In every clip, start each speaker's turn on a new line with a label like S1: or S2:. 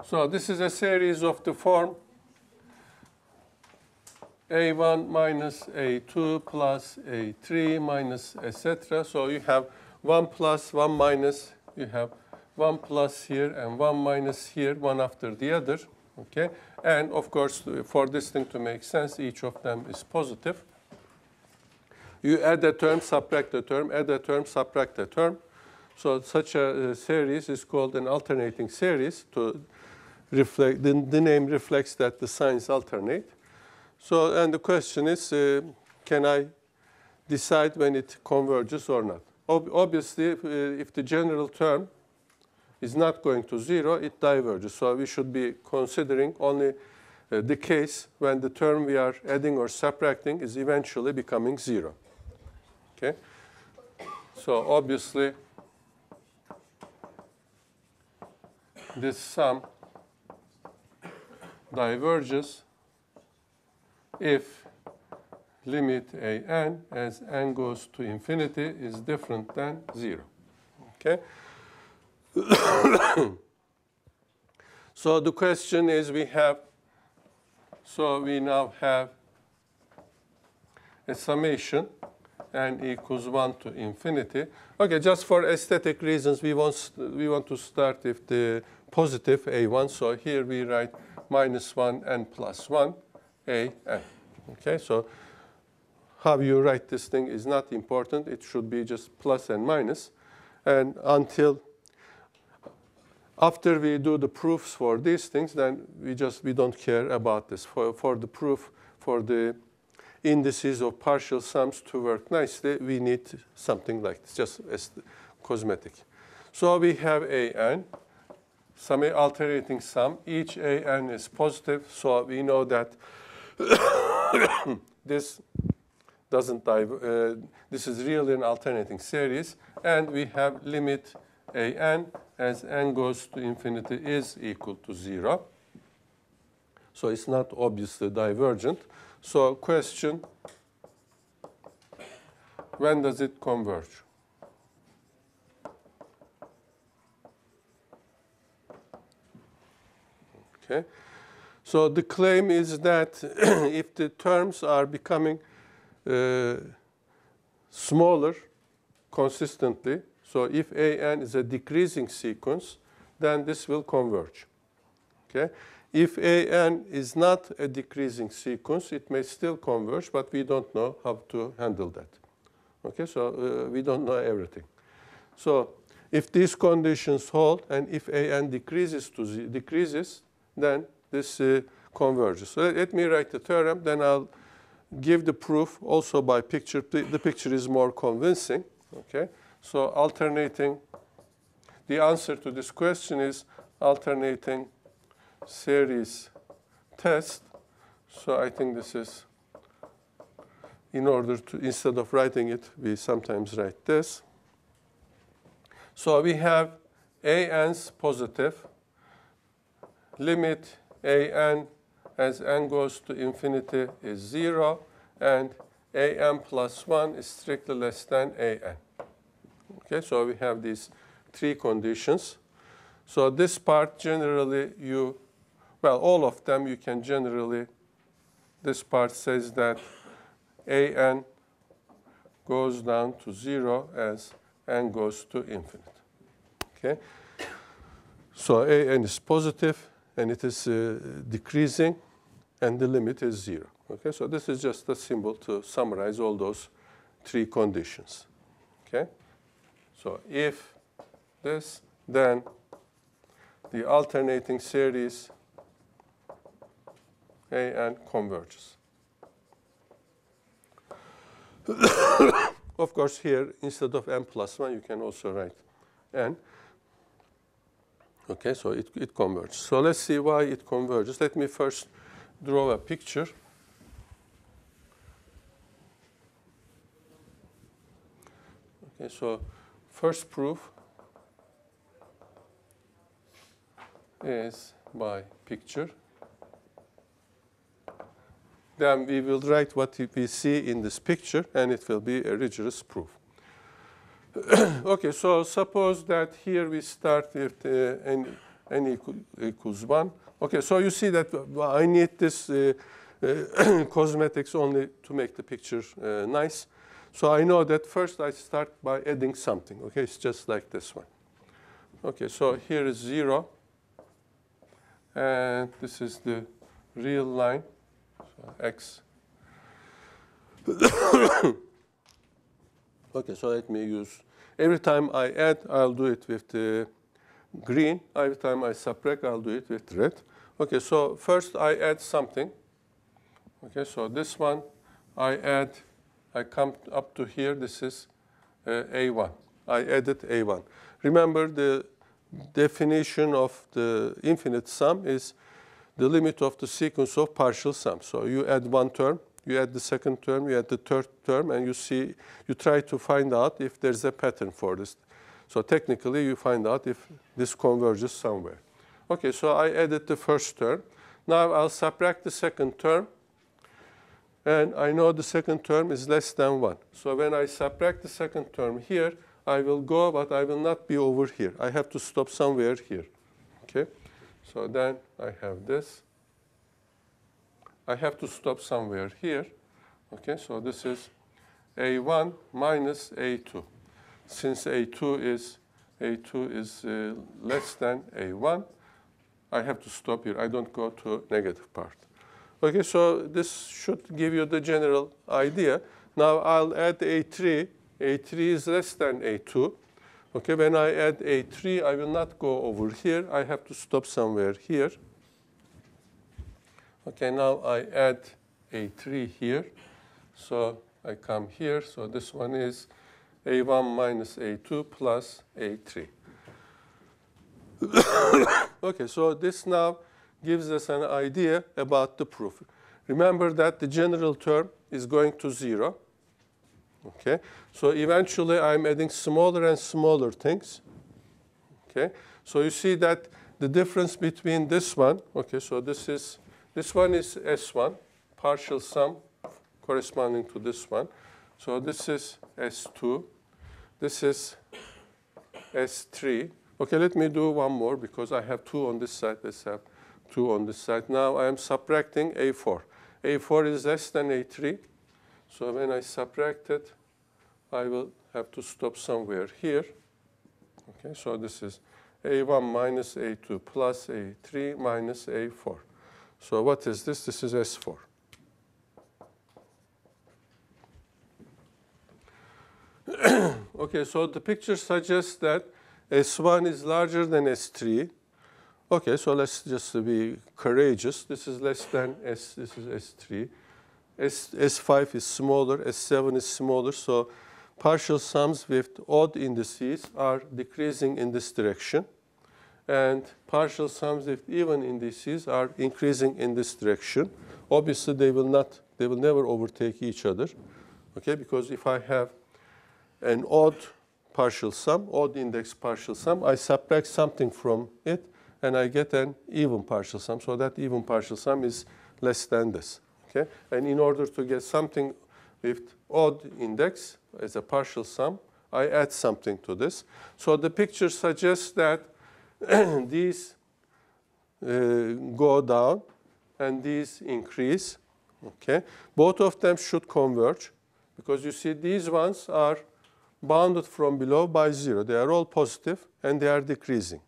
S1: So this is a series of the form A1 minus A2 plus A3 minus etc. So you have 1 plus, 1 minus, you have 1 plus here and 1 minus here, one after the other. Okay? And of course, for this thing to make sense, each of them is positive. You add a term, subtract a term, add a term, subtract a term. So such a series is called an alternating series. To reflect, the name reflects that the signs alternate. So, and the question is, can I decide when it converges or not? Obviously, if the general term is not going to 0, it diverges. So we should be considering only the case when the term we are adding or subtracting is eventually becoming 0. Okay? So obviously, this sum diverges if limit an as n goes to infinity is different than 0. Okay? So the question is we now have a summation n equals 1 to infinity. Okay, just for aesthetic reasons, we want to start with the positive a1. So here we write minus 1 n plus 1 a n. Okay, so how you write this thing is not important. It should be just plus and minus. And until after we do the proofs for these things, then we don't care about this. For the proof, for the indices of partial sums to work nicely, we need something like this, just as cosmetic. So we have an, some alternating sum. Each an is positive, so we know that this doesn't this is really an alternating series, and we have limit an as n goes to infinity is equal to 0. So it's not obviously divergent. So question, when does it converge? Okay. So the claim is that if the terms are becoming smaller consistently, so if an is a decreasing sequence, then this will converge. Okay? If an is not a decreasing sequence, it may still converge, but we don't know how to handle that. Okay, so we don't know everything. So if these conditions hold, and if an decreases, then this converges. So let me write the theorem, then I'll give the proof also by picture. The picture is more convincing. Okay, so alternating, the answer to this question is alternating series test. So I think this is, in order to, instead of writing it, we sometimes write this. So we have an's positive, limit an as n goes to infinity is 0, and an plus 1 is strictly less than an. Okay, so we have these three conditions. So this part generally well, all of them you can generally, this part says that an goes down to 0 as n goes to infinite. Okay? So an is positive, and it is decreasing, and the limit is 0. Okay? So this is just a symbol to summarize all those three conditions. Okay? So if this, then the alternating series an converges. Of course, here, instead of n plus 1, you can also write n. Okay, so it converges. So let's see why it converges. Let me first draw a picture. Okay, so first proof is by picture. Then we will write what we see in this picture, and it will be a rigorous proof. Okay, so suppose that here we start with n equals 1. Okay, so you see that I need this cosmetics only to make the picture nice. So I know that first I start by adding something. Okay, it's just like this one. Okay, so here is 0. And this is the real line, so x. Okay, so let me use, every time I add, I'll do it with the green. Every time I subtract, I'll do it with red. Okay, so first I add something. Okay, so this one I add, I come up to here, this is A1. I added A1. Remember, the definition of the infinite sum is the limit of the sequence of partial sums. So you add one term, you add the second term, you add the third term, and you try to find out if there's a pattern for this. So technically, you find out if this converges somewhere. Okay, so I added the first term. Now I'll subtract the second term, and I know the second term is less than 1. So when I subtract the second term here, I will go, but I will not be over here. I have to stop somewhere here. Okay? So then I have this. I have to stop somewhere here. Okay, so this is A1 minus A2. Since A2 is less than A1, I have to stop here. I don't go to negative part. Okay, so this should give you the general idea. Now I'll add A3. A3 is less than A2. Okay, when I add A3, I will not go over here. I have to stop somewhere here. Okay, now I add A3 here. So I come here. So this one is A1 minus A2 plus A3. Okay, so this now gives us an idea about the proof. Remember that the general term is going to 0. Okay, so eventually I'm adding smaller and smaller things. Okay, so you see that the difference between this one, okay, so this one is S1, partial sum corresponding to this one. So this is S2, this is S3. Okay, let me do one more because I have 2 on this side. Let's have 2 on this side. Now I am subtracting A4. A4 is less than A3. So when I subtract it, I will have to stop somewhere here. Okay, so this is A1 minus A2 plus A3 minus A4. So what is this? This is S4. Okay, so the picture suggests that S1 is larger than S3. Okay, so let's just be courageous. This is less than S, this is S3. S5 is smaller, S7 is smaller, so partial sums with odd indices are decreasing in this direction. And partial sums with even indices are increasing in this direction. Obviously, they will never overtake each other. Okay, because if I have an odd partial sum, odd index partial sum, I subtract something from it, and I get an even partial sum. So that even partial sum is less than this. Okay? And in order to get something with odd index as a partial sum, I add something to this. So the picture suggests that these go down and these increase. Okay? Both of them should converge because you see these ones are bounded from below by 0. They are all positive and they are decreasing.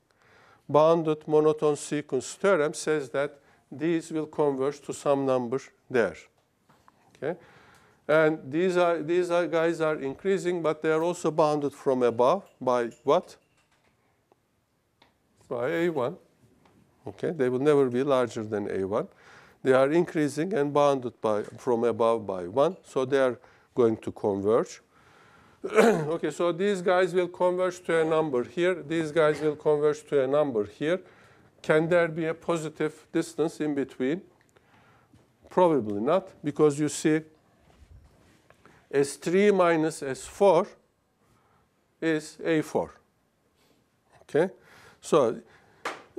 S1: Bounded monotone sequence theorem says that these will converge to some number there. Okay? And these guys are increasing, but they are also bounded from above by what? By A1. Okay? They will never be larger than A1. They are increasing and bounded from above by 1, so they are going to converge. Okay, so these guys will converge to a number here. These guys will converge to a number here. Can there be a positive distance in between? Probably not, because you see S3 minus S4 is A4. Okay? So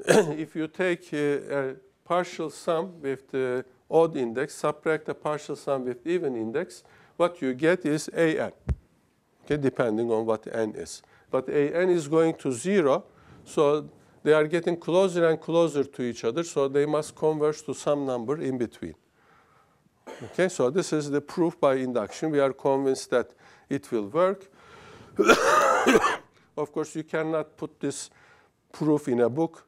S1: if you take a partial sum with the odd index, subtract a partial sum with even index, what you get is AN. Okay, depending on what n is. But an is going to 0, so they are getting closer and closer to each other, so they must converge to some number in between. Okay, so this is the proof by induction. We are convinced that it will work. Of course, you cannot put this proof in a book.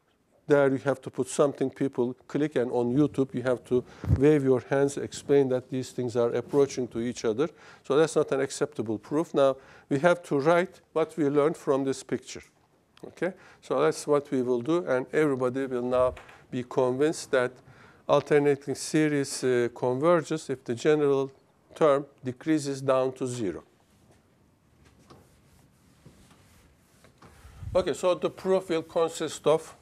S1: There you have to put something people click, and on YouTube you have to wave your hands, explain that these things are approaching to each other. So that's not an acceptable proof. Now we have to write what we learned from this picture. Okay, so that's what we will do, and everybody will now be convinced that alternating series converges if the general term decreases down to 0. Okay, so the proof will consist of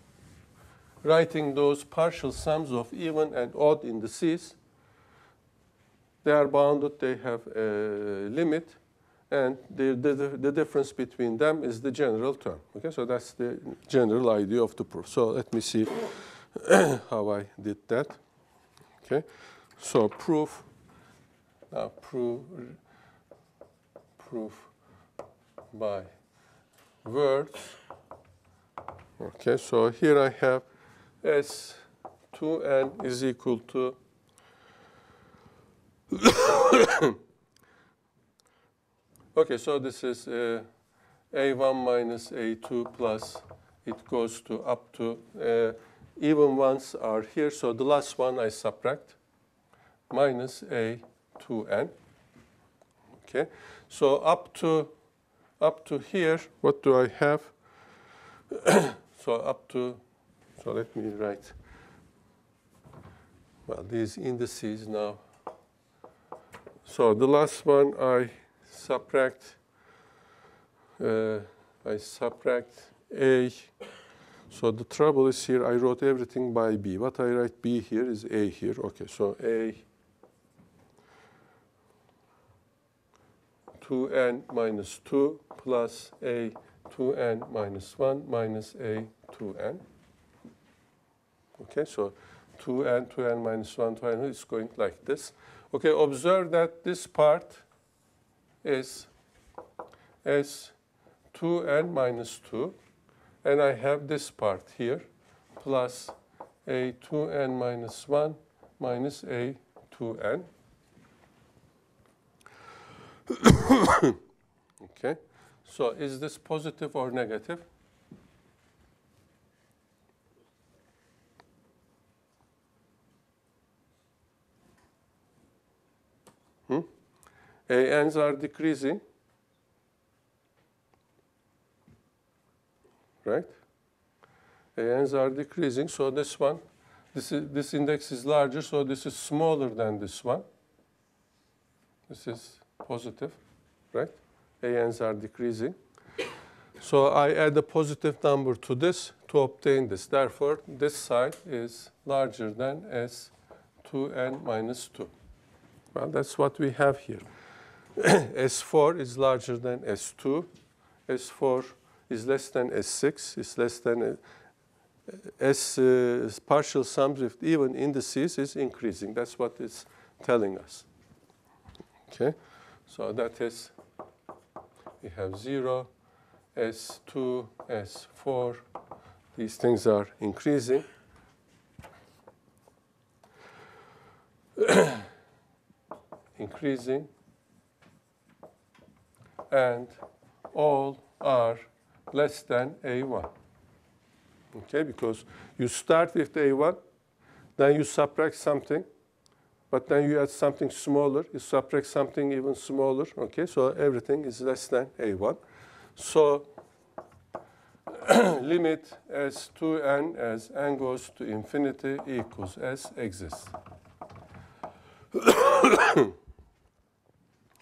S1: writing those partial sums of even and odd indices. They are bounded, they have a limit, and the difference between them is the general term. Okay, so that's the general idea of the proof. So let me see how I did that. Okay, so proof, now proof by words. Okay, so here I have S2n is equal to okay, so this is A1 minus A2 plus it goes to up to even ones are here, so the last one I subtract minus A2n. Okay, so up to here, what do I have? So up to, so let me write, well, these indices now. So the last one I subtract A. So the trouble is here I wrote everything by B. What I write B here is A here. Okay, so A 2n minus 2 plus A 2n minus 1 minus A 2n. Okay, so 2n minus 1, 2n is going like this. Okay, observe that this part is S2n minus 2. And I have this part here, plus A 2n minus 1 minus A 2n. Okay, so is this positive or negative? ANs are decreasing, right? ANs are decreasing, so this one, this index is larger, so this is smaller than this one. This is positive, right? ANs are decreasing. So I add a positive number to this to obtain this. Therefore, this side is larger than S2n minus 2. Well, that's what we have here. S4 is larger than S2. S4 is less than S6. Is less than S partial sums with even indices is increasing. That's what it's telling us. Okay, so that is, we have 0, S2, S4. These things are increasing. Increasing, and all are less than A1. Okay, because you start with A1, then you subtract something, but then you add something smaller, you subtract something even smaller. Okay, so everything is less than A1. So limit S2n as n goes to infinity equals S exists.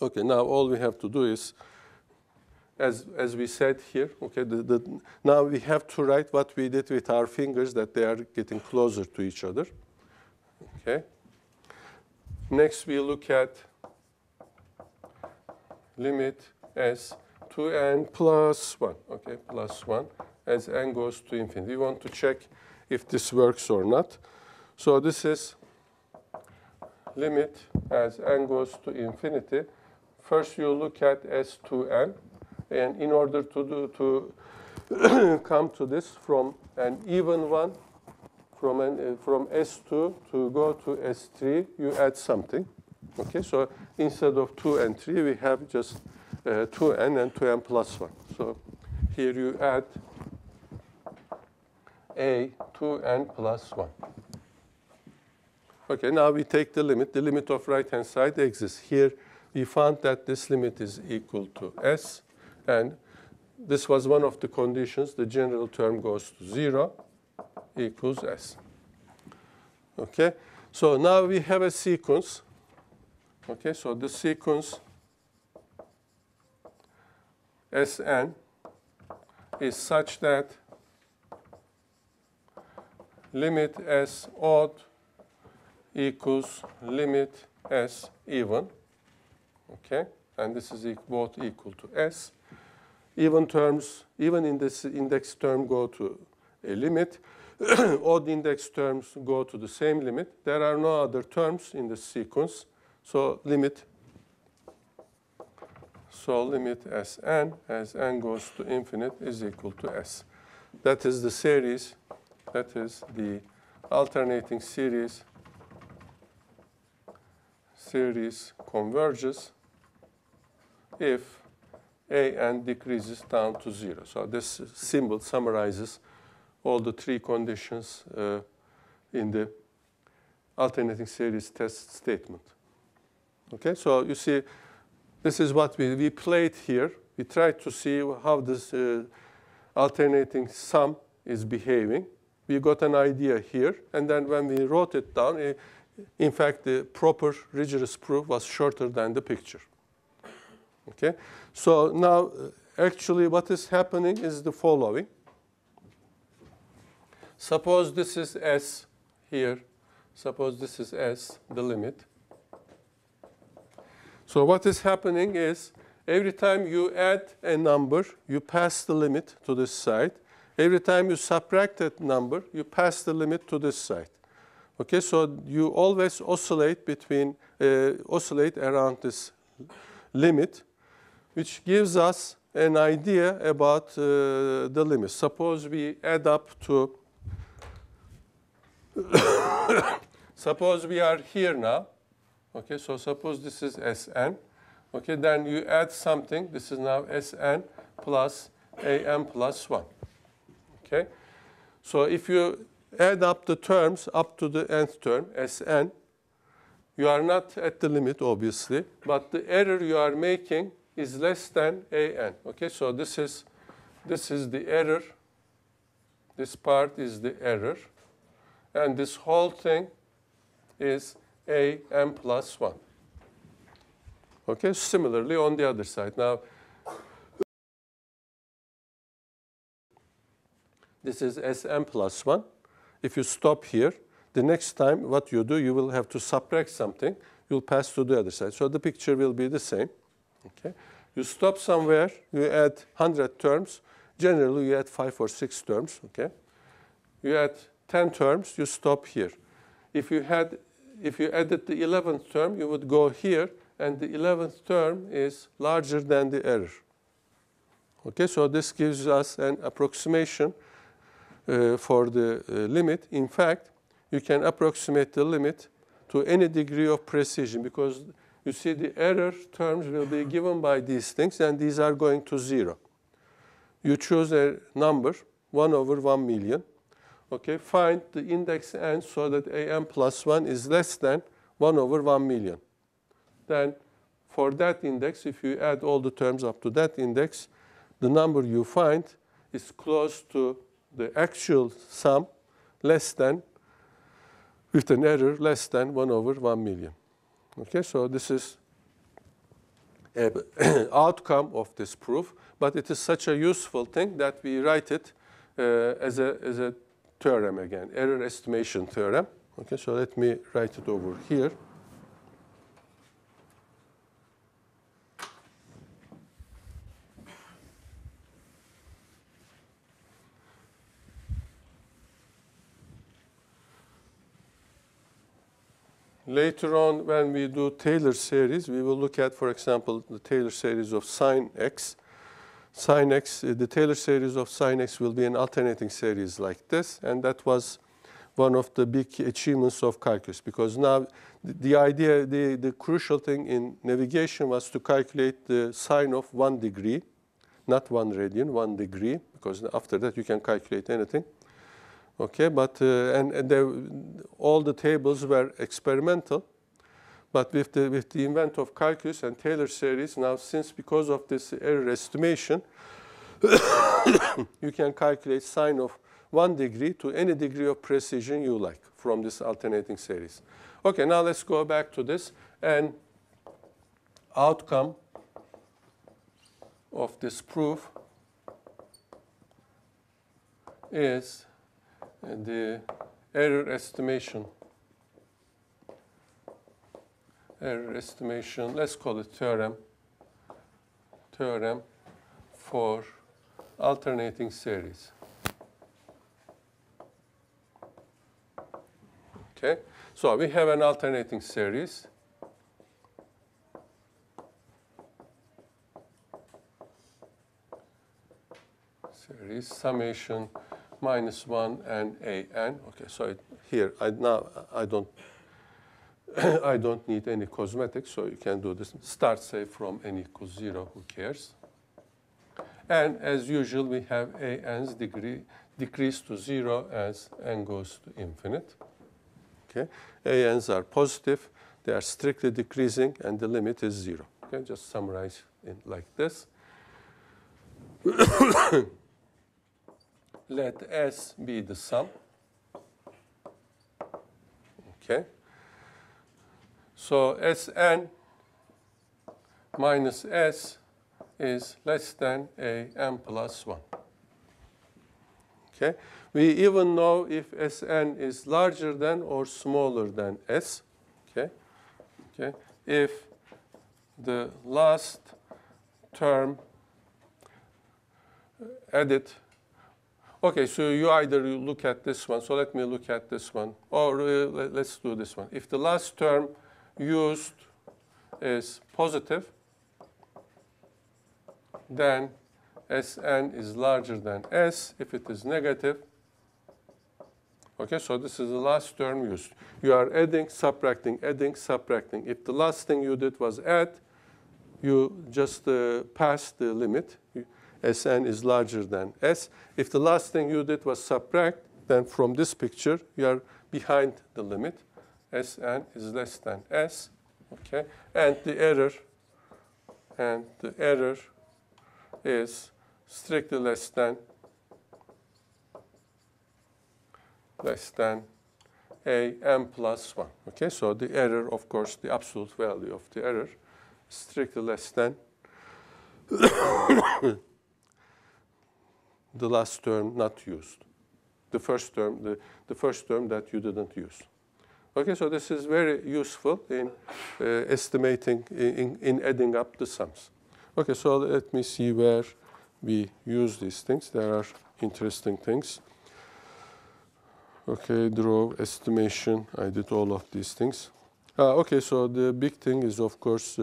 S1: Okay, now all we have to do is, as we said here, okay, now we have to write what we did with our fingers, that they are getting closer to each other. Okay. Next, we look at limit S2n plus 1, okay, plus 1, as n goes to infinity. We want to check if this works or not. So this is limit as n goes to infinity. First, you look at S2n, and in order to come to this from an even one, from S2 to go to S3, you add something. Okay, so instead of 2 and 3, we have just 2n and 2n plus 1. So here you add a 2n plus 1. Okay, now we take the limit. The limit of right-hand side exists. Here we found that this limit is equal to s, and this was one of the conditions. The general term goes to 0 equals s. Okay, so now we have a sequence. Okay, so the sequence Sn is such that limit s odd equals limit s even. Okay, and this is both equal to s. Even terms, even in this index term, go to a limit. Odd index terms go to the same limit. There are no other terms in the sequence. So limit Sn as n goes to infinite is equal to s. That is the series, that is the alternating series converges if an decreases down to 0. So this symbol summarizes all the three conditions in the alternating series test statement. Okay, so you see, this is what we played here. We tried to see how this alternating sum is behaving. We got an idea here, and then when we wrote it down, in fact, the proper rigorous proof was shorter than the picture. Okay, so now actually what is happening is the following. Suppose this is s here. Suppose this is s, the limit. So what is happening is every time you add a number, you pass the limit to this side. Every time you subtract that number, you pass the limit to this side. Okay, so you always oscillate around this limit, which gives us an idea about the limit. Suppose we add up to, suppose we are here now. Okay, so suppose this is Sn. Okay, then you add something. This is now Sn plus An plus 1. Okay, so if you add up the terms up to the nth term, Sn, you are not at the limit, obviously, but the error you are making is less than An. Okay, so this is the error. This part is the error. And this whole thing is An plus 1. Okay, similarly on the other side. Now, this is Sn plus 1. If you stop here, the next time what you do, you will have to subtract something. You'll pass to the other side. So the picture will be the same. Okay, you stop somewhere, you add 100 terms. Generally, you add 5 or 6 terms. Okay, you add 10 terms, you stop here. If you added the 11th term, you would go here, and the 11th term is larger than the error. Okay, so this gives us an approximation for the limit. In fact, you can approximate the limit to any degree of precision, because you see the error terms will be given by these things, and these are going to 0. You choose a number, 1 over 1 million. Okay, find the index n so that An plus 1 is less than 1 over 1 million. Then for that index, if you add all the terms up to that index, the number you find is close to the actual sum, less than, with an error less than 1 over 1 million. Okay, so this is an outcome of this proof, but it is such a useful thing that we write it as a theorem again, error estimation theorem. Okay, so let me write it over here. Later on, when we do Taylor series, we will look at, for example, the Taylor series of sine x. Sin x, the Taylor series of sin x will be an alternating series like this, and that was one of the big achievements of calculus, because now the idea, the crucial thing in navigation was to calculate the sine of 1 degree, not 1 radian, 1 degree, because after that you can calculate anything. Okay, but all the tables were experimental, but with the invent of calculus and Taylor series, now because of this error estimation, you can calculate sine of 1 degree to any degree of precision you like from this alternating series. Okay, now let's go back to this, and outcome of this proof is the error estimation. Let's call it theorem for alternating series. Okay, so we have an alternating series. Summation minus 1 and an. Okay, so here I don't I don't need any cosmetics, so you can do this. Start, say, from n equals 0, who cares? And as usual, we have an's degree decrease to 0 as n goes to infinite. Okay, an's are positive, they are strictly decreasing, and the limit is 0. Okay, just summarize it like this. Let S be the sum. Okay. So Sn minus S is less than an plus 1. Okay. We even know if Sn is larger than or smaller than S. Okay. Okay. If the last term added. Okay, so you either look at this one, so let me look at this one, or let's do this one. If the last term used is positive, then Sn is larger than S. If it is negative, okay, so this is the last term used. You are adding, subtracting, adding, subtracting. If the last thing you did was add, you just pass the limit. Sn is larger than S. If the last thing you did was subtract, then from this picture, you are behind the limit. Sn is less than S. Okay, and the error is strictly less than an plus 1. Okay, so the error, of course, the absolute value of the error is strictly less than the last term not used, the first term that you didn't use. Okay, so this is very useful in estimating, in adding up the sums. Okay, so let me see where we use these things. There are interesting things. Okay, draw, estimation. I did all of these things. Okay, so the big thing is, of course,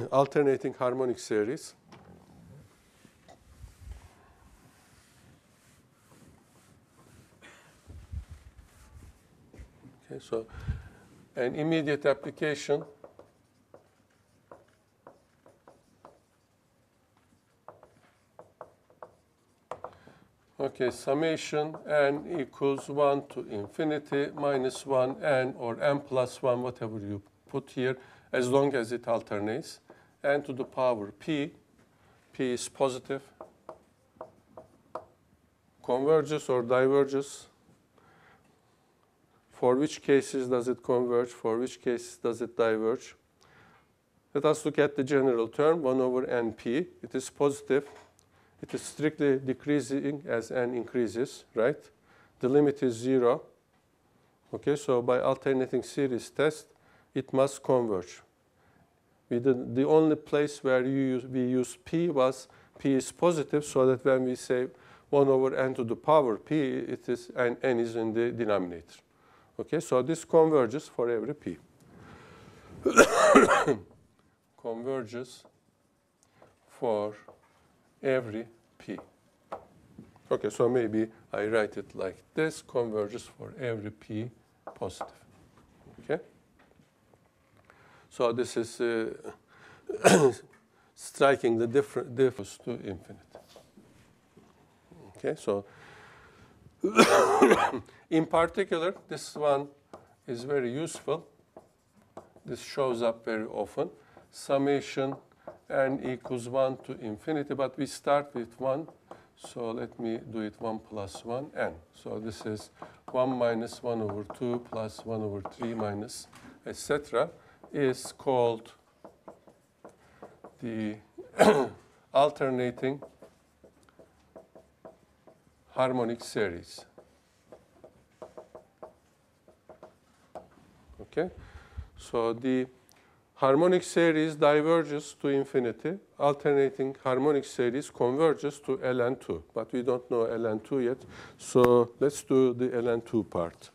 S1: alternating harmonic series. Okay, so an immediate application okay, summation n equals 1 to infinity minus 1 n or n plus 1, whatever you put here, as long as it alternates, n to the power p. P is positive, converges or diverges. For which cases does it converge? For which cases does it diverge? Let us look at the general term, 1 over np. It is positive. It is strictly decreasing as n increases, right? The limit is 0. Okay, so by alternating series test, it must converge. The only place where we use p was p is positive, so that when we say 1 over n to the power p, it is n is in the denominator. Okay, so this converges for every p. Converges for every p. Okay, so maybe I write it like this, converges for every p positive. Okay? So this is striking the difference to infinity. Okay, so in particular, this one is very useful. This shows up very often. Summation n equals 1 to infinity, but we start with 1. So let me do it 1 plus 1, n. So this is 1 minus 1 over 2 plus 1 over 3 minus, etc. is called the alternating harmonic series. Okay, so the harmonic series diverges to infinity. Alternating harmonic series converges to ln2, but we don't know ln2 yet. So let's do the ln2 part.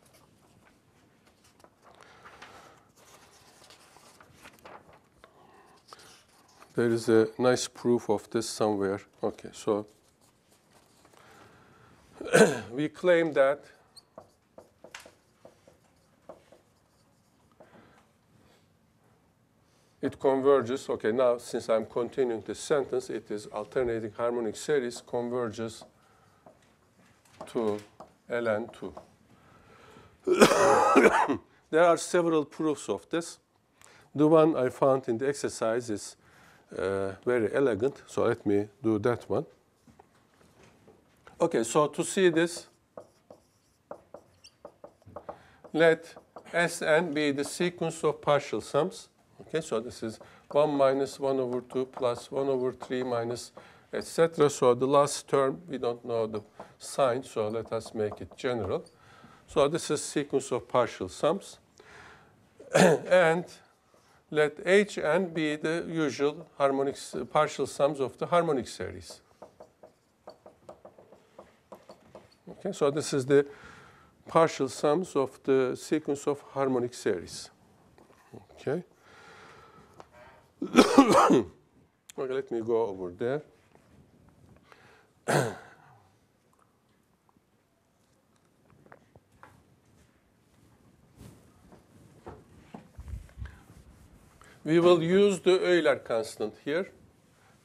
S1: There is a nice proof of this somewhere. Okay, so we claim that it converges. Okay, now since I'm continuing this sentence, it is alternating harmonic series converges to ln2. There are several proofs of this. The one I found in the exercise is very elegant, so let me do that one. Okay, so to see this, let Sn be the sequence of partial sums. Okay, so this is 1 minus 1 over 2 plus 1 over 3 minus, etc. So the last term, we don't know the sign, so let us make it general. So this is sequence of partial sums. And let Hn be the usual partial sums of the harmonic series. Okay, so this is the partial sums of the sequence of harmonic series. Okay. Okay, let me go over there. We will use the Euler constant here.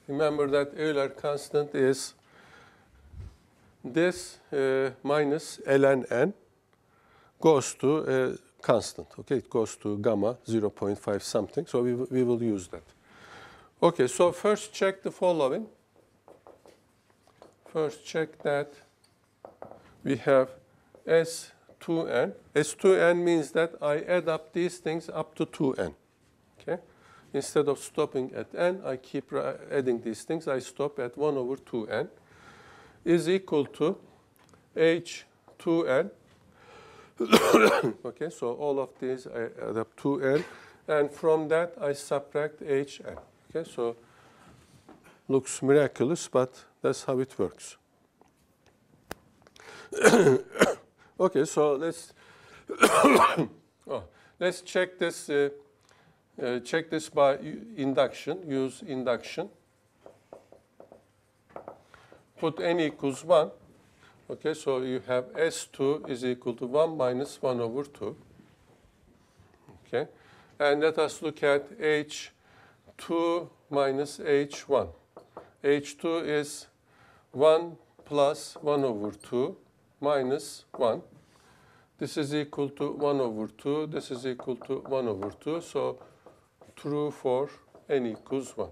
S1: Remember that Euler constant is this minus ln n goes to a constant. Okay, it goes to gamma 0.5 something. So we will use that. Okay, so first check the following. First check that we have S2n. S2n means that I add up these things up to 2n. Okay, instead of stopping at n, I keep adding these things. I stop at 1 over 2n is equal to H2n. Okay, so all of these I add up 2n, and from that I subtract Hn. Okay, so looks miraculous, but that's how it works. Okay, so let's check this. Check this by induction. Use induction. Put n equals 1. Okay, so you have S2 is equal to 1 minus 1 over 2. Okay, and let us look at H2 minus H1. H2 is 1 plus 1 over 2 minus 1. This is equal to 1 over 2. This is equal to 1 over 2. So true for n equals 1.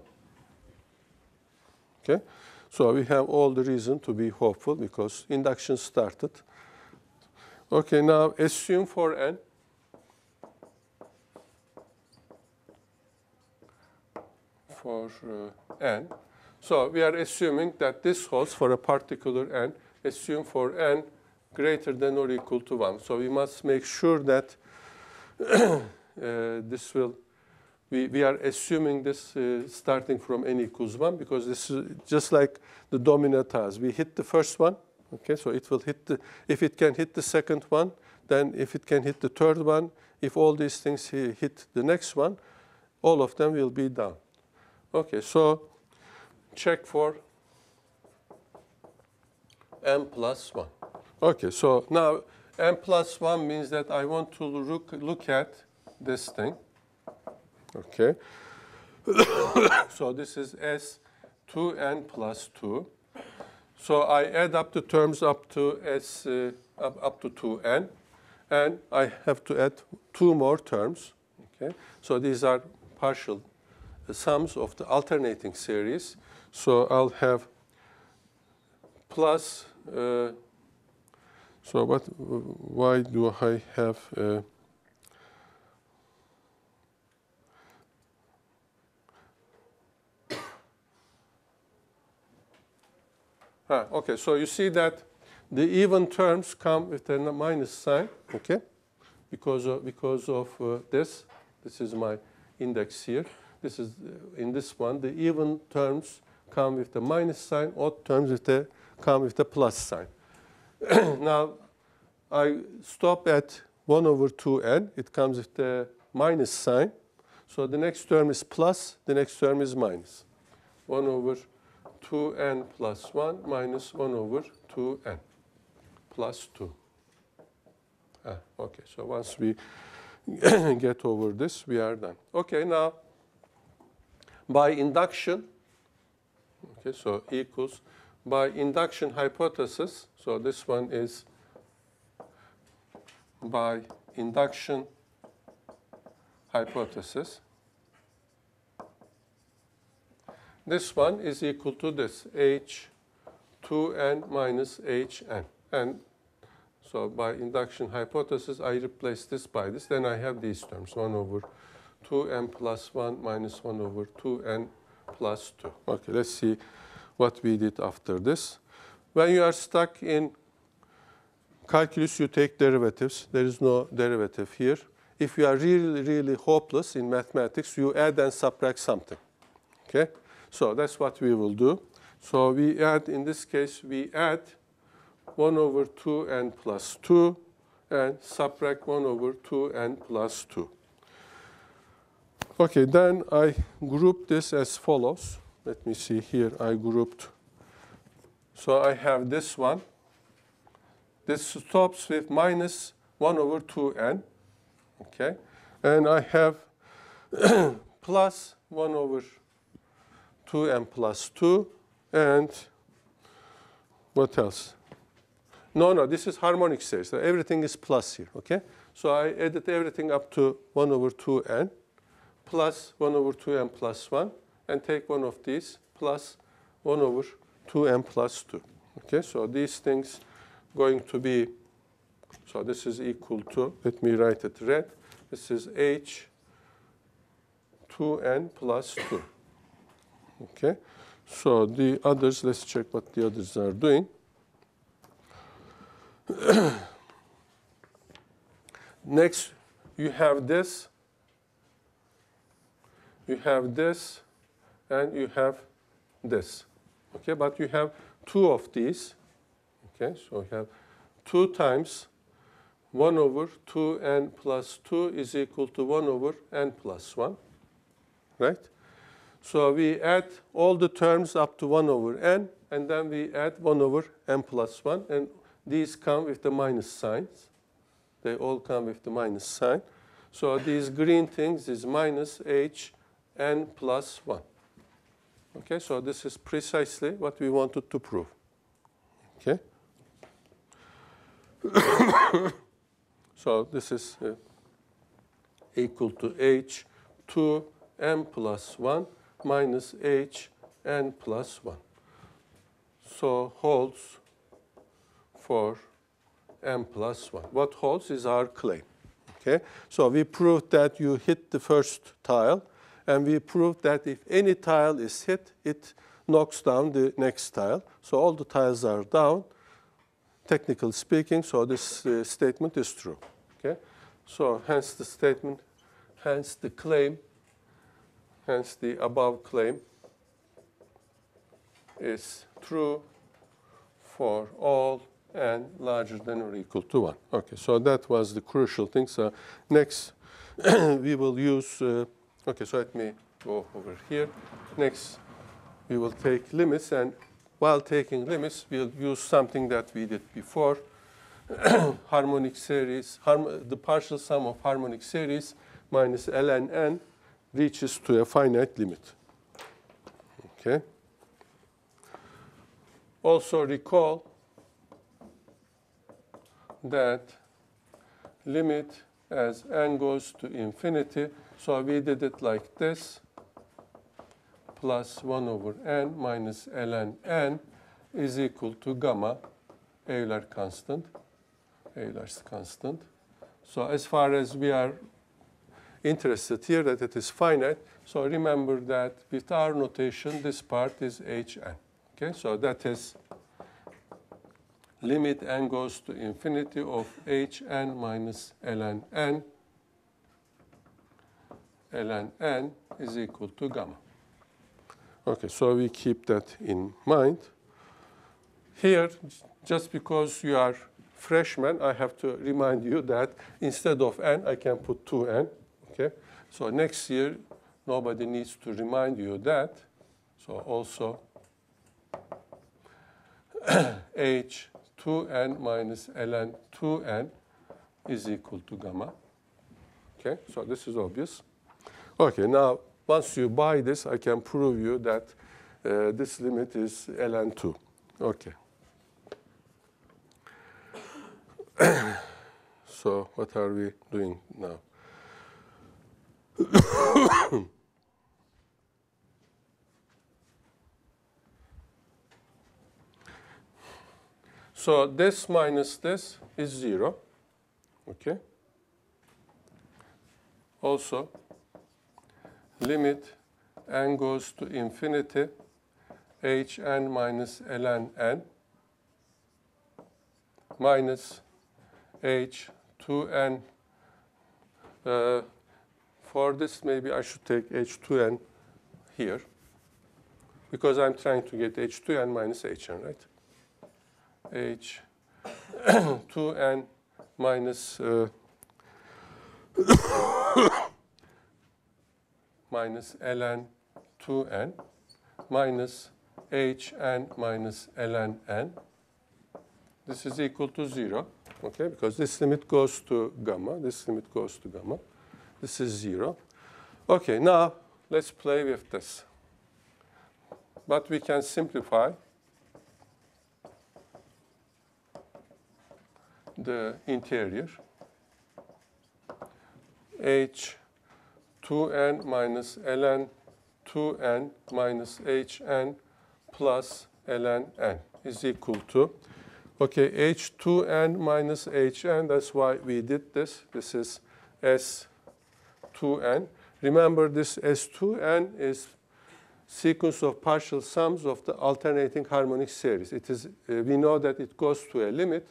S1: Okay, so we have all the reason to be hopeful because induction started. Okay, now assume for n. For n. So we are assuming that this holds for a particular n. Assume for n greater than or equal to 1. So we must make sure that this will, we are assuming this starting from n equals 1 because this is just like the domino tiles. We hit the first one, okay, so it will hit the, if it can hit the second one, then if it can hit the third one, if all these things hit the next one, all of them will be down. Okay, so check for n plus 1. Okay, so now n plus 1 means that I want to look at this thing. Okay. So this is S2n plus 2. So I add up the terms up to up to 2n, and I have to add 2 more terms. Okay. So these are partial sums of the alternating series. So I'll have plus. So why do I have? Okay, so you see that the even terms come with a minus sign, okay, because of this. This is my index here. This is in this one. The even terms come with the minus sign. Odd terms come with the plus sign. Now I stop at 1 over 2n. It comes with the minus sign. So the next term is plus. The next term is minus. 1 over 2n plus 1 minus 1 over 2n plus 2. Okay, so once we get over this, we are done. Okay, now by induction, okay, so equals by induction hypothesis. So this one is by induction hypothesis. This one is equal to this, h2n minus hn. And so by induction hypothesis, I replace this by this. Then I have these terms, 1 over 2n plus 1 minus 1 over 2n plus 2. Okay, let's see what we did after this. When you are stuck in calculus, you take derivatives. There is no derivative here. If you are really, really hopeless in mathematics, you add and subtract something. Okay? So that's what we will do. So we add, in this case, we add 1 over 2n plus 2 and subtract 1 over 2n plus 2. Okay, then I group this as follows. Let me see here. I grouped. So I have this one. This stops with minus 1 over 2n. Okay. And I have plus 1 over 2n plus 2. And what else? No, this is harmonic series. So everything is plus here. Okay. So I added everything up to 1 over 2n plus 1 over 2n plus 1. And take one of these plus 1 over 2n plus 2. Okay, so these things going to be, so this is equal to, let me write it red. This is h2n plus 2. Okay, so the others, let's check what the others are doing. Next, you have this. You have this. And you have this. Okay, but you have 2 of these. Okay, so you have 2 times 1 over 2n plus 2 is equal to 1 over n plus 1. Right? So we add all the terms up to 1 over n, and then we add 1 over n plus 1. And these come with the minus signs. They all come with the minus sign. So these green things is minus h n plus 1. Okay, so this is precisely what we wanted to prove. Okay. So this is equal to h2n plus 1 minus hn plus 1. So holds for n plus 1. What holds is our claim. Okay. So we proved that you hit the first tile. And we proved that if any tile is hit, it knocks down the next tile. So all the tiles are down, technically speaking. So this statement is true. Okay? So hence the statement, hence the claim, hence the above claim is true for all n larger than or equal to 1. Okay, so that was the crucial thing. So next, we will use... okay, so let me go over here. Next, we will take limits, and while taking limits, we'll use something that we did before. Harmonic series, the partial sum of harmonic series minus ln n reaches to a finite limit. Okay. Also recall that limit as n goes to infinity, so we did it like this, plus 1 over n minus ln n is equal to gamma, Euler constant. Euler's constant. So as far as we are interested here that it is finite, so remember that with our notation, this part is hn. Okay, so that is limit n goes to infinity of hn minus ln n. Ln n is equal to gamma. Okay, so we keep that in mind. Here, just because you are freshmen, I have to remind you that instead of n, I can put 2n. Okay? So next year, nobody needs to remind you that. So also h2n minus ln 2n is equal to gamma. Okay? So this is obvious. Okay, now once you buy this, I can prove you that this limit is ln 2. Okay. So what are we doing now? So this minus this is 0. Okay. Also, limit n goes to infinity hn minus ln n minus h2n. For this, maybe I should take h2n here, because I'm trying to get h2n minus hn, right? h2n minus minus ln 2n minus hn minus ln n. This is equal to 0, okay? Because this limit goes to gamma. This limit goes to gamma. This is 0. Okay, now let's play with this. But we can simplify the interior. h2n minus ln 2n minus hn plus ln n is equal to, okay, h2n minus hn, that's why we did this. This is s2n. Remember, this s2n is sequence of partial sums of the alternating harmonic series. It is, we know that it goes to a limit,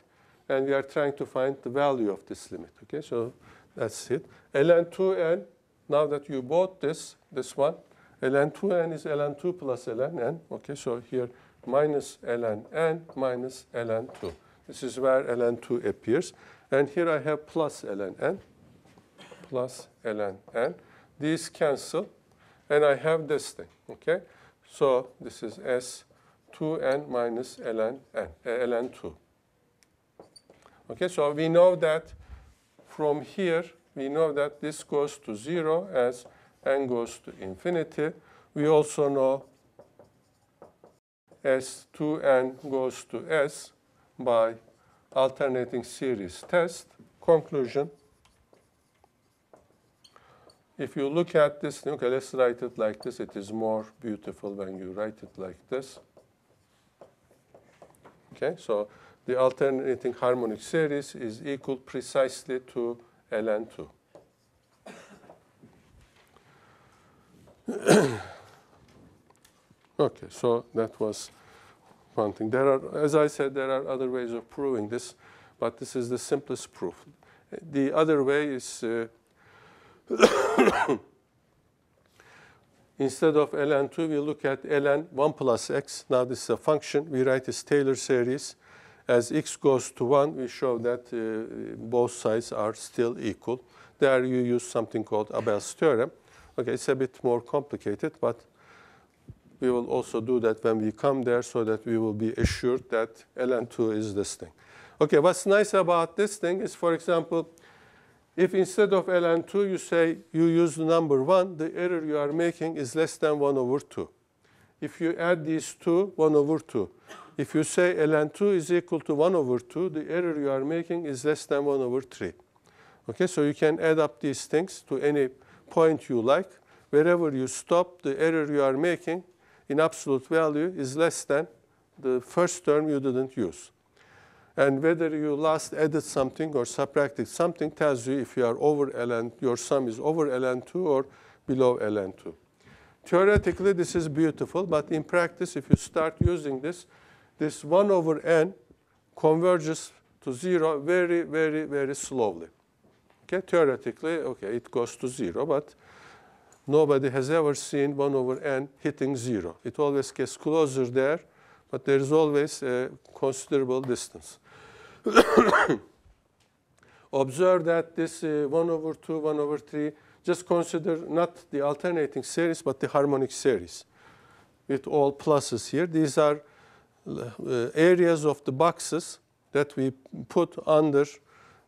S1: and we are trying to find the value of this limit. Okay, so that's it. ln 2n, now that you bought this one, ln 2n is ln 2 plus ln n. Okay, so here minus ln n minus ln 2. This is where ln 2 appears. And here I have plus ln n, plus ln n. These cancel, and I have this thing. Okay, so this is s2n minus ln n, ln 2. Okay, so we know that from here, we know that this goes to 0 as n goes to infinity. We also know s2n goes to s by alternating series test. Conclusion. If you look at this, okay, let's write it like this. It is more beautiful when you write it like this. Okay, so the alternating harmonic series is equal precisely to ln 2. Okay, so that was one thing. There are, as I said, there are other ways of proving this, but this is the simplest proof. The other way is instead of ln 2, we look at ln 1 plus x. Now this is a function. We write this Taylor series. As x goes to 1, we show that both sides are still equal. There you use something called Abel's theorem. Okay, it's a bit more complicated, but we will also do that when we come there so that we will be assured that ln2 is this thing. Okay, what's nice about this thing is, for example, if instead of ln2 you say you use the number 1, the error you are making is less than 1 over 2. If you add these two, 1 over 2. If you say ln2 is equal to 1 over 2, the error you are making is less than 1 over 3. Okay, so you can add up these things to any point you like. Wherever you stop, the error you are making in absolute value is less than the first term you didn't use. And whether you last added something or subtracted something tells you if you are over ln, your sum is over ln2 or below ln2. Theoretically, this is beautiful, but in practice, if you start using this 1 over n converges to 0 very, very, very slowly. Okay, theoretically, okay, it goes to 0, but nobody has ever seen 1 over n hitting 0. It always gets closer there, but there is always a considerable distance. Observe that this 1 over 2, 1 over 3, just consider not the alternating series, but the harmonic series with all pluses here. These are areas of the boxes that we put under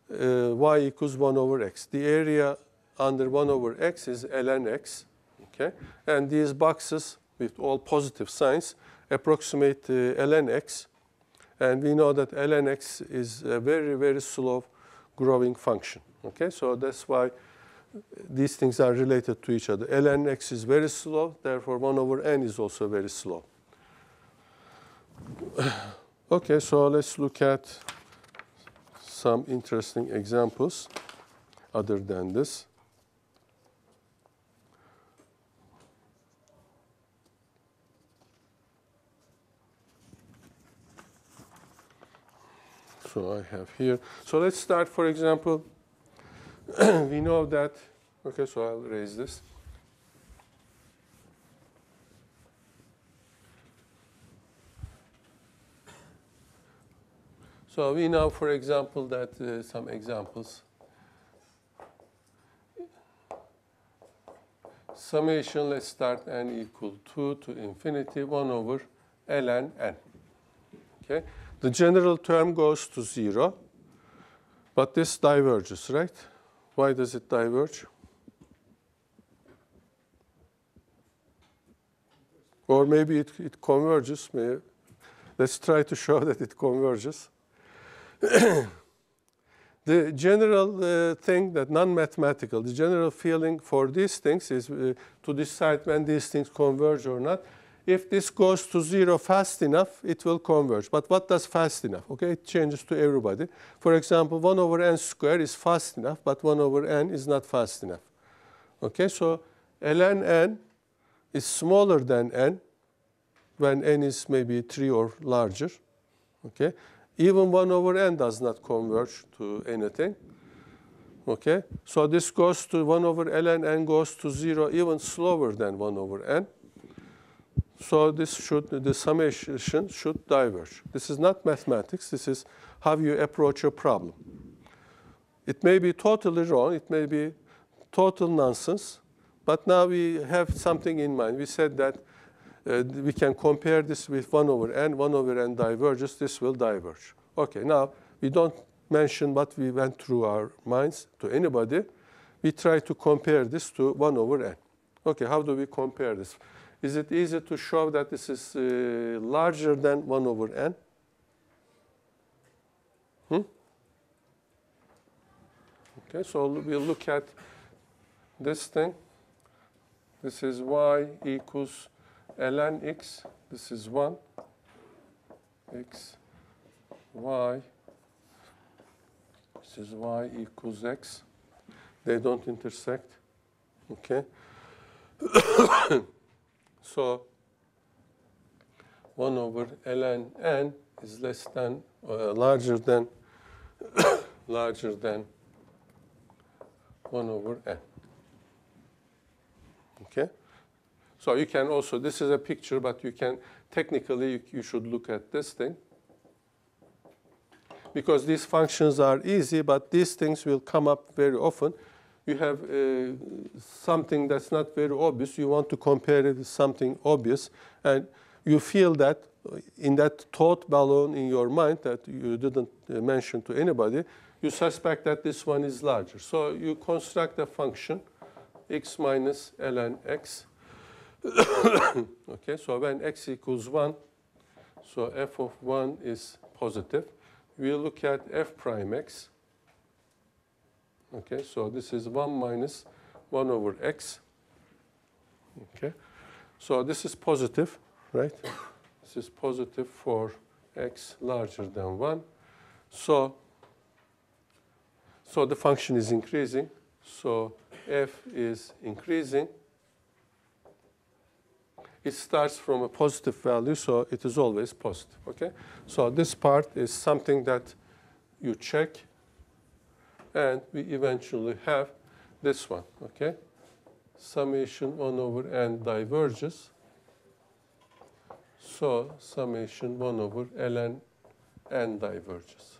S1: y equals 1 over x. The area under 1 over x is ln x. Okay? And these boxes with all positive signs approximate ln x. And we know that ln x is a very, very slow growing function. Okay? So that's why these things are related to each other. ln x is very slow, therefore 1 over n is also very slow. Okay, so let's look at some interesting examples other than this. So I have here. So let's start, for example, we know that, okay, so I'll raise this. So we know, for example, that some examples. Summation, let's start n equal 2 to infinity 1 over ln n. Okay? The general term goes to 0, but this diverges, right? Why does it diverge? Or maybe it converges. Let's try to show that it converges. The general thing that non-mathematical, the general feeling for these things is to decide when these things converge or not. If this goes to 0 fast enough, it will converge. But what does fast enough? Okay, it changes to everybody. For example, 1 over n squared is fast enough, but 1 over n is not fast enough. Okay, so ln n is smaller than n when n is maybe 3 or larger. Okay, even 1 over n does not converge to anything. Okay, so this goes to 1 over ln n goes to 0 even slower than 1 over n. So the summation should diverge. This is not mathematics. This is how you approach a problem. It may be totally wrong. It may be total nonsense. But now we have something in mind. We said that we can compare this with 1 over n. 1 over n diverges. This will diverge. OK, now we don't mention what we went through our minds to anybody. We try to compare this to 1 over n. OK, how do we compare this? Is it easy to show that this is larger than 1 over n? Okay, so we'll look at this thing. This is y equals ln x. This is 1. X, y. This is y equals x. They don't intersect. Okay. So 1 over ln n is less than, larger than 1 over n. Okay? So you can also, this is a picture, but you can, technically, you should look at this thing. Because these functions are easy, but these things will come up very often. you have something that's not very obvious. You want to compare it with something obvious, and you feel that in that thought balloon in your mind that you didn't mention to anybody, you suspect that this one is larger. So you construct a function, x minus ln x. Okay, so when x equals 1, so f of 1 is positive. We look at f prime x. Okay, so this is 1 minus 1 over x. Okay, so this is positive, right? This is positive for x larger than 1. So the function is increasing. So f is increasing. It starts from a positive value, so it is always positive. Okay, so this part is something that you check, and we eventually have this one. Okay, summation 1 over n diverges. So summation 1 over ln n diverges.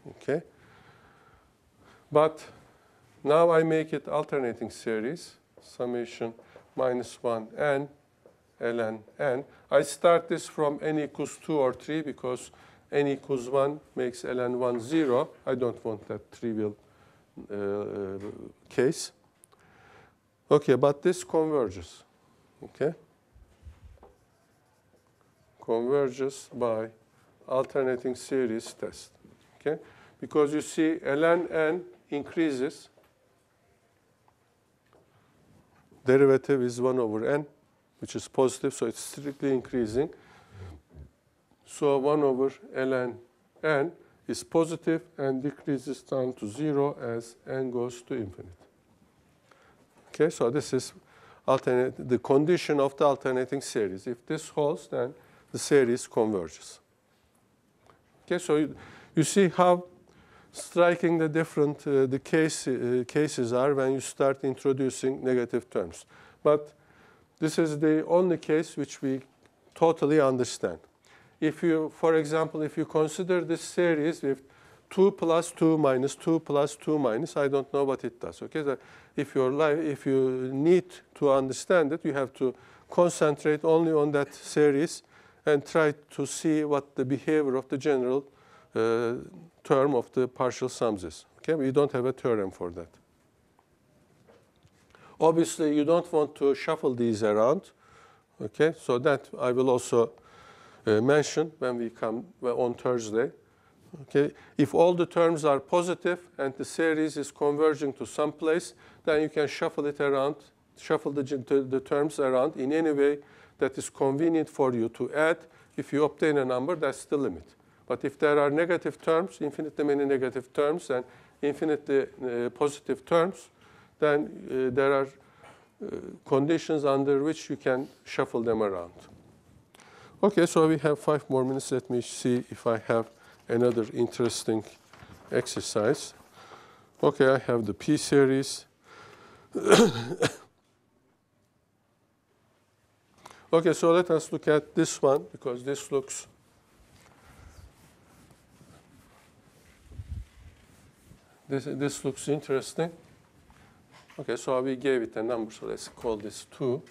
S1: Okay, but now I make it alternating series, summation minus 1 n ln n. I start this from n equals 2 or 3 because n equals 1 makes ln 1 0. I don't want that trivial case. Okay, but this converges. Okay, converges by alternating series test. Okay, because you see ln n increases. Derivative is 1 over n, which is positive, so it's strictly increasing. So 1 over ln n is positive and decreases down to 0 as n goes to infinity. Okay, so this is the condition of the alternating series. If this holds, then the series converges. Okay, so you see how striking the different cases are when you start introducing negative terms. But this is the only case which we totally understand. If you, for example, if you consider this series with 2 plus 2 minus 2 plus 2 minus, I don't know what it does. Okay, so if you need to understand it, you have to concentrate only on that series and try to see what the behavior of the general term of the partial sums is. Okay, we don't have a theorem for that. Obviously, you don't want to shuffle these around. Okay, so that I will also mention when we come on Thursday. Okay, if all the terms are positive and the series is converging to some place, then you can shuffle it around, shuffle the terms around in any way that is convenient for you to add. If you obtain a number, that's the limit. But if there are negative terms, infinitely many negative terms, and infinitely positive terms, then there are conditions under which you can shuffle them around. Okay, so we have 5 more minutes. Let me see if I have another interesting exercise. Okay, I have the P series. Okay, so let us look at this one, because this looks this looks interesting. Okay, so we gave it a number, so let's call this 2.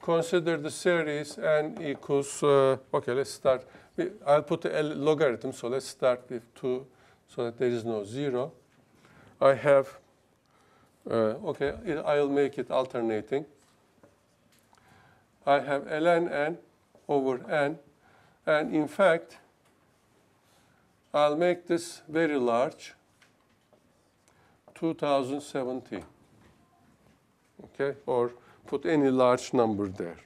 S1: Consider the series n equals, okay, let's start. I'll put a logarithm, so let's start with 2 so that there is no 0. I have, okay, I'll make it alternating. I have ln n over n, and in fact, I'll make this very large, 2017. Okay, or put any large number there.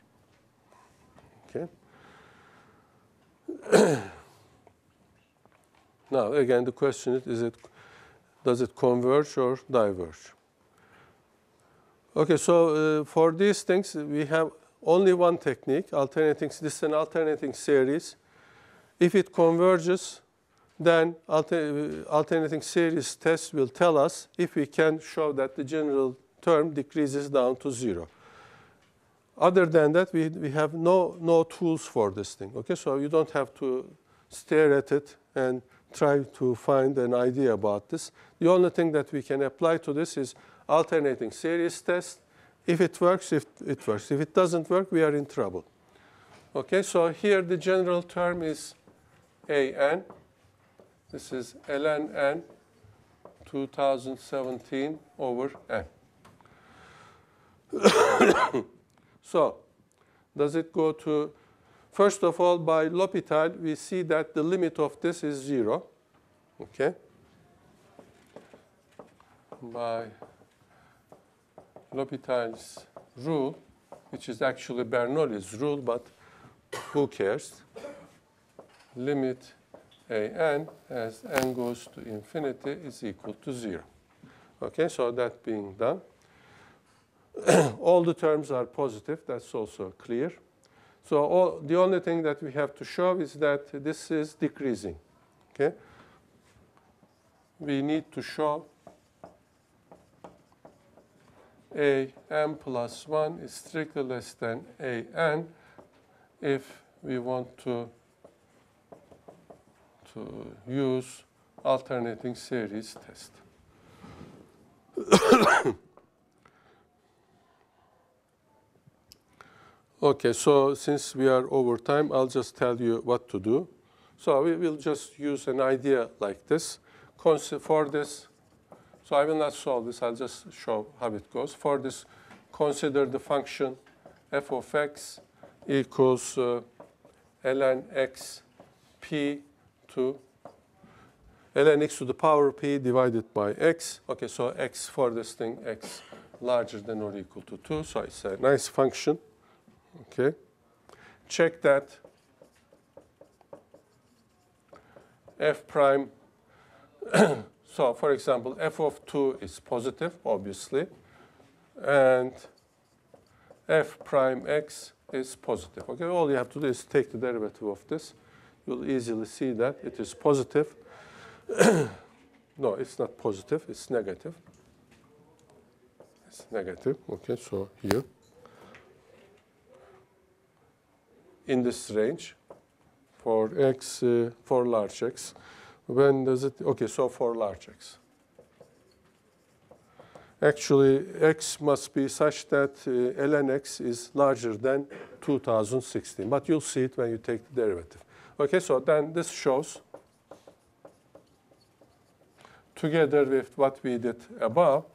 S1: Okay. Now, again, the question is, does it converge or diverge? Okay, so for these things, we have only one technique, alternating. This is an alternating series. If it converges, then alternating series test will tell us if we can show that the general term decreases down to 0. Other than that, we have no tools for this thing. Okay, so you don't have to stare at it and try to find an idea about this. The only thing that we can apply to this is alternating series test. If it works, it works. If it doesn't work, we are in trouble. Okay, so here the general term is AN. This is ln n 2017 over n. So, does it go to, first of all, by L'Hopital, we see that the limit of this is 0. Okay? By L'Hopital's rule, which is actually Bernoulli's rule, but who cares? Limit an as n goes to infinity is equal to 0. Okay, so that being done, all the terms are positive. That's also clear. So the only thing that we have to show is that this is decreasing. Okay, we need to show an plus 1 is strictly less than an if we want to use alternating series test. Okay, so since we are over time, I'll just tell you what to do. So we will just use an idea like this. For this, so I will not solve this. I'll just show how it goes. For this, consider the function f of x equals ln x p to ln x to the power p divided by x. Okay, so x for this thing, x larger than or equal to 2. So it's a nice function. Okay. Check that f prime. So, for example, f of 2 is positive, obviously, and f prime x is positive. Okay, all you have to do is take the derivative of this. You'll easily see that it is positive. No, it's not positive, it's negative. It's negative. Okay, so here. In this range for x, for large x. When does it? Okay, so for large x. Actually, x must be such that ln x is larger than 2016. But you'll see it when you take the derivative. Okay, so then this shows, together with what we did above,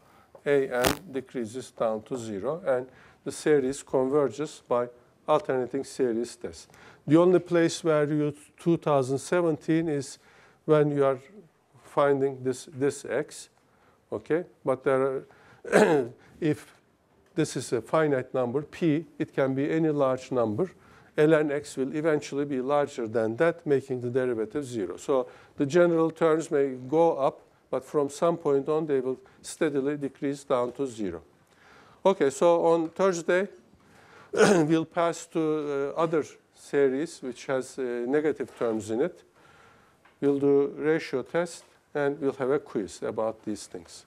S1: an decreases down to 0, and the series converges by alternating series test. The only place where you use 2017 is when you are finding this x, okay? But there are, if this is a finite number, p, it can be any large number. Ln x will eventually be larger than that, making the derivative 0. So the general terms may go up, but from some point on, they will steadily decrease down to 0. Okay, so on Thursday, we'll pass to other series which has negative terms in it. We'll do ratio test, and we'll have a quiz about these things.